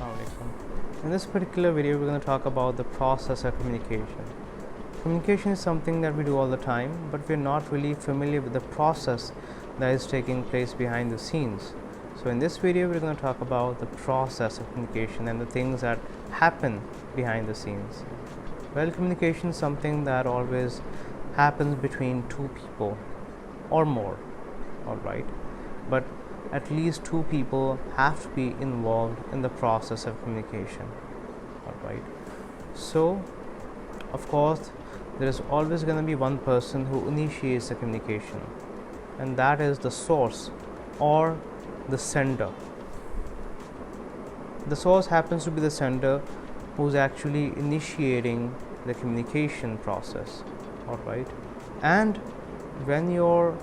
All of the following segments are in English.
Assalamualaikum. In this particular video, we're going to talk about the process of communication. Communication is something that we do all the time, but we're not really familiar with the process that is taking place behind the scenes. So in this video, we're going to talk about the process of communication and the things that happen behind the scenes. Well, communication is something that always happens between two people or more, alright? But at least two people have to be involved in the process of communication, alright? So, of course, there is always going to be one person who initiates the communication, and that is the source or the sender. The source happens to be the sender who's actually initiating the communication process, alright? And when you're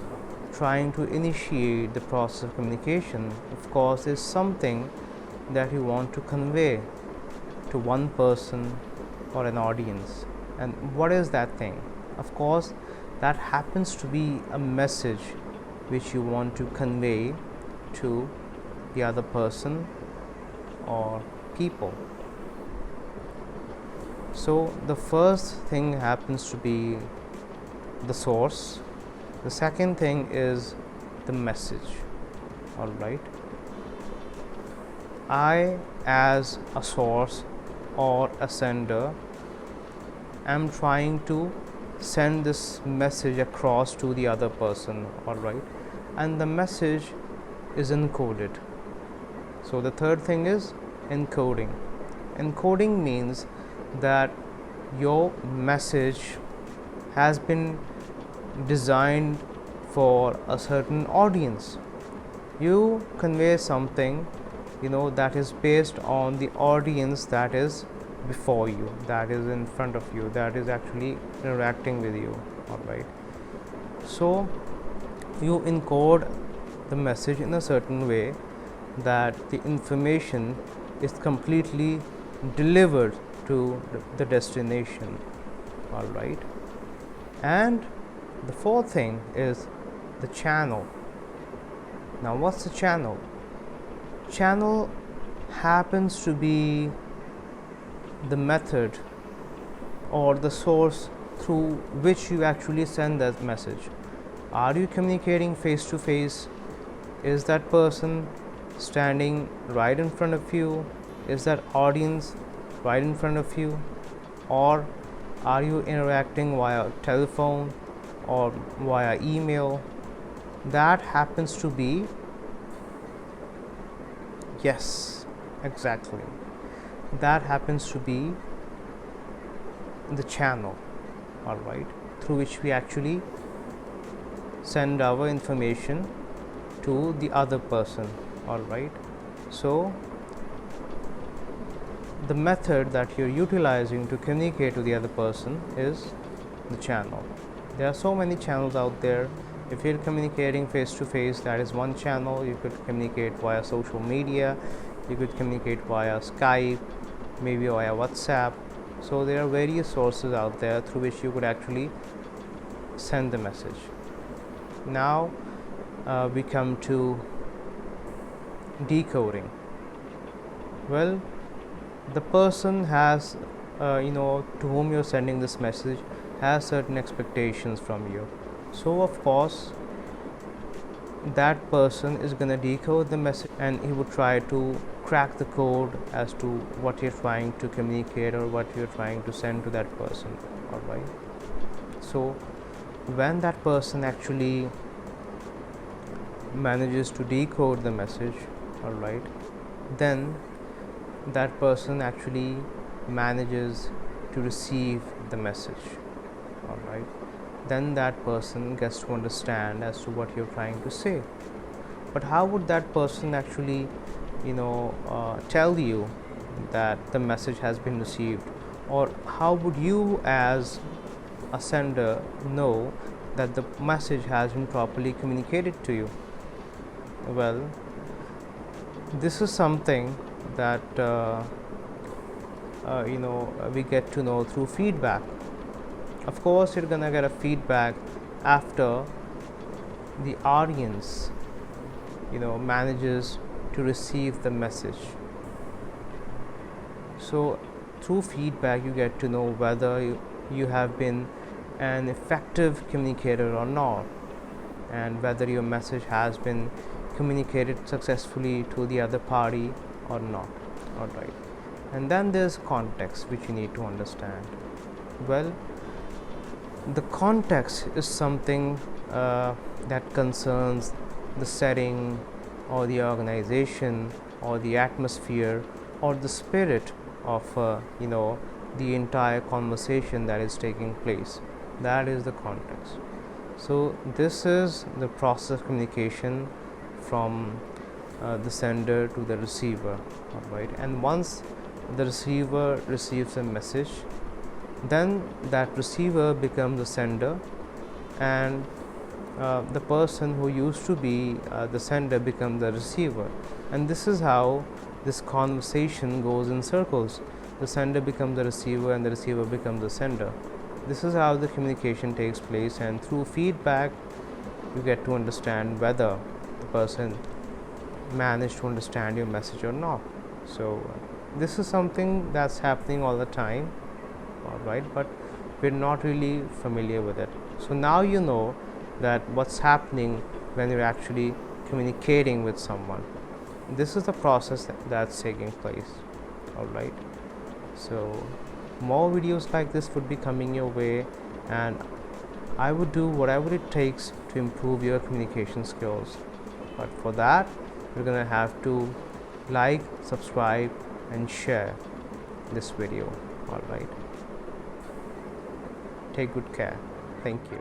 trying to initiate the process of communication, of course, is something that you want to convey to one person or an audience. And what is that thing? Of course, that happens to be a message which you want to convey to the other person or people. So the first thing happens to be the source. The second thing is the message, alright? I, as a source or a sender, am trying to send this message across to the other person, alright? And the message is encoded. So the third thing is encoding. Encoding means that your message has been designed for a certain audience. You convey something, that is based on the audience that is before you, that is in front of you, that is actually interacting with you, alright? So you encode the message in a certain way that the information is completely delivered to the destination, alright? And the fourth thing is the channel. Now, what's the channel? Channel happens to be the method or the source through which you actually send that message. Are you communicating face to face? Is that person standing right in front of you? Is that audience right in front of you? Or are you interacting via telephone or via email? That happens to be, yes, exactly, that happens to be the channel, alright, through which we actually send our information to the other person, alright? So the method that you're utilizing to communicate to the other person is the channel. There are so many channels out there. If you're communicating face to face, that is one channel. You could communicate via social media, you could communicate via Skype, maybe via WhatsApp. So there are various sources out there through which you could actually send the message. Now we come to decoding. Well, the person has to whom you're sending this message has certain expectations from you. So of course that person is going to decode the message, and he would try to crack the code as to what you're trying to communicate or what you're trying to send to that person, alright? So when that person actually manages to decode the message, alright, then that person actually manages to receive the message, alright? Then that person gets to understand as to what you're trying to say. But how would that person actually tell you that the message has been received? Or how would you as a sender know that the message has been properly communicated to you? Well, this is something that we get to know through feedback. Of course, you're gonna get a feedback after the audience manages to receive the message. So through feedback you get to know whether you have been an effective communicator or not, and whether your message has been communicated successfully to the other party or not. All right. And then there's context, which you need to understand. Well, the context is something that concerns the setting or the organization or the atmosphere or the spirit of the entire conversation that is taking place. That is the context. So this is the process of communication from the sender to the receiver. All right. And once the receiver receives a message, then that receiver becomes the sender, and the person who used to be the sender becomes the receiver. And this is how this conversation goes in circles. The sender becomes the receiver and the receiver becomes the sender. This is how the communication takes place, and through feedback you get to understand whether the person managed to understand your message or not. So this is something that's happening all the time. All right, but we're not really familiar with it. So now you know that what's happening when you're actually communicating with someone. This is the process that's taking place. All right. So more videos like this would be coming your way, and I would do whatever it takes to improve your communication skills. But for that, you're gonna have to like, subscribe, and share this video. All right. Take good care. Thank you.